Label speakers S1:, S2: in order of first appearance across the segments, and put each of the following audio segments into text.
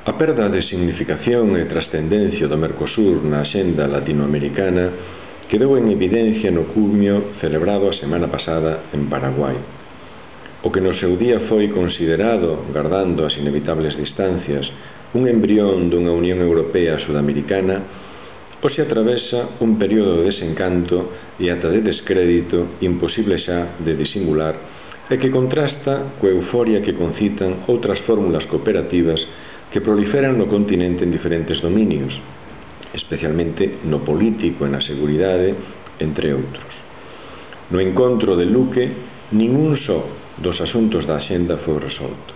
S1: A perda de significación e trascendencia do Mercosur na axenda latinoamericana quedou en evidencia no cumio celebrado a semana pasada en Paraguai. O que no seu día foi considerado, guardando as inevitables distancias, un embrión dunha Unión Europea sudamericana, hoxe atravesa un período de desencanto e ata de descrédito imposible xa de disimular e que contrasta coa euforia que concitan outras fórmulas cooperativas que proliferan no continente en diferentes dominios, especialmente no político e na seguridade, entre outros. No encontro de Luque, ningún só dos asuntos da axenda foi resolto.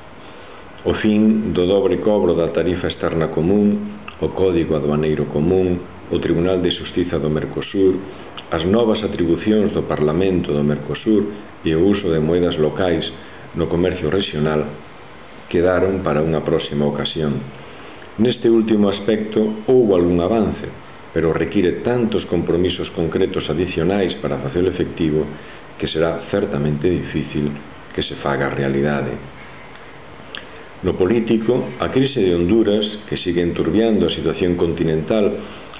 S1: O fin do dobre cobro da tarifa externa común, o Código Aduaneiro Común, o Tribunal de Xustiza do Mercosur, as novas atribucións do Parlamento do Mercosur e o uso de moedas locais no comercio regional quedaron para unha próxima ocasión. Neste último aspecto houbo algún avance, pero require tantos compromisos concretos adicionais para facelo efectivo que será certamente difícil que se faga realidade. No político, a crise de Honduras, que sigue enturbiando a situación continental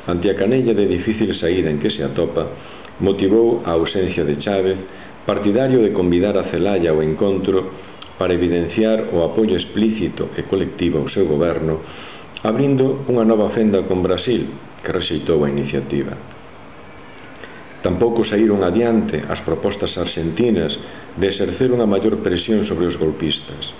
S1: ante a canella de difícil saída en que se atopa, motivou a ausencia de Chávez, partidario de convidar a Zelaya ao encontro para evidenciar o apoio explícito e colectivo ao seu goberno, abrindo unha nova fenda con Brasil, que rexeitou a iniciativa. Tampouco saíron adiante as propostas arxentinas de exercer unha maior presión sobre os golpistas.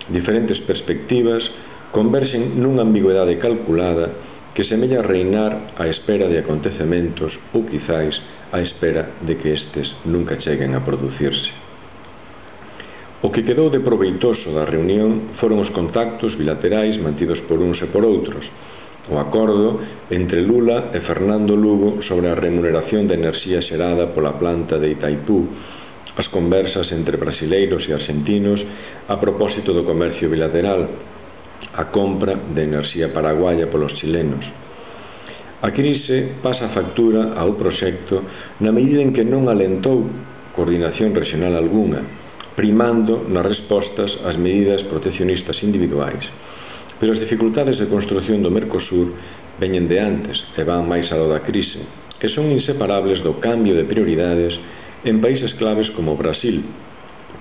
S1: Diferentes perspectivas converxen nunha ambigüedade calculada que semella reinar á espera de acontecementos ou quizáis á espera de que estes nunca cheguen a producirse. O que quedou de proveitoso da reunión foron os contactos bilaterais mantidos por uns e por outros, o acordo entre Lula e Fernando Lugo sobre a remuneración da enerxía xerada pola planta de Itaipú, as conversas entre brasileiros e arxentinos a propósito do comercio bilateral, a compra de enerxía paraguaya polos chilenos. A crise pasa a factura ao proxecto na medida en que non alentou coordinación regional algunha, primando nas respostas ás medidas proteccionistas individuais. Pero as dificultades de construción do Mercosur veñen de antes e van máis aló da crise, que son inseparables do cambio de prioridades en países claves como Brasil,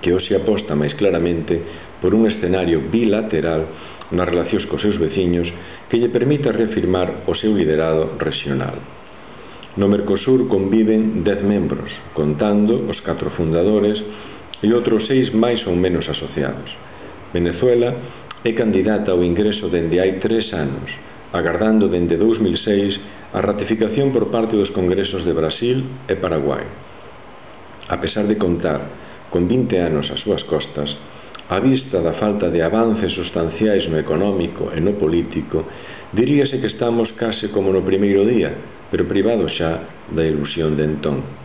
S1: que hoxe aposta máis claramente por un escenario bilateral nas relacións cos seus veciños que lle permita reafirmar o seu liderado regional. No Mercosur conviven 10 membros, contando os 4 fundadores e outros 6 máis ou menos asociados. Venezuela é candidata ao ingreso dende hai 3 anos, agardando dende 2006 a ratificación por parte dos congresos de Brasil e Paraguai. A pesar de contar con 20 anos ás súas costas, a vista da falta de avances sustanciais no económico e no político, diríase que estamos case como no primeiro día, pero privados xa da ilusión de entón.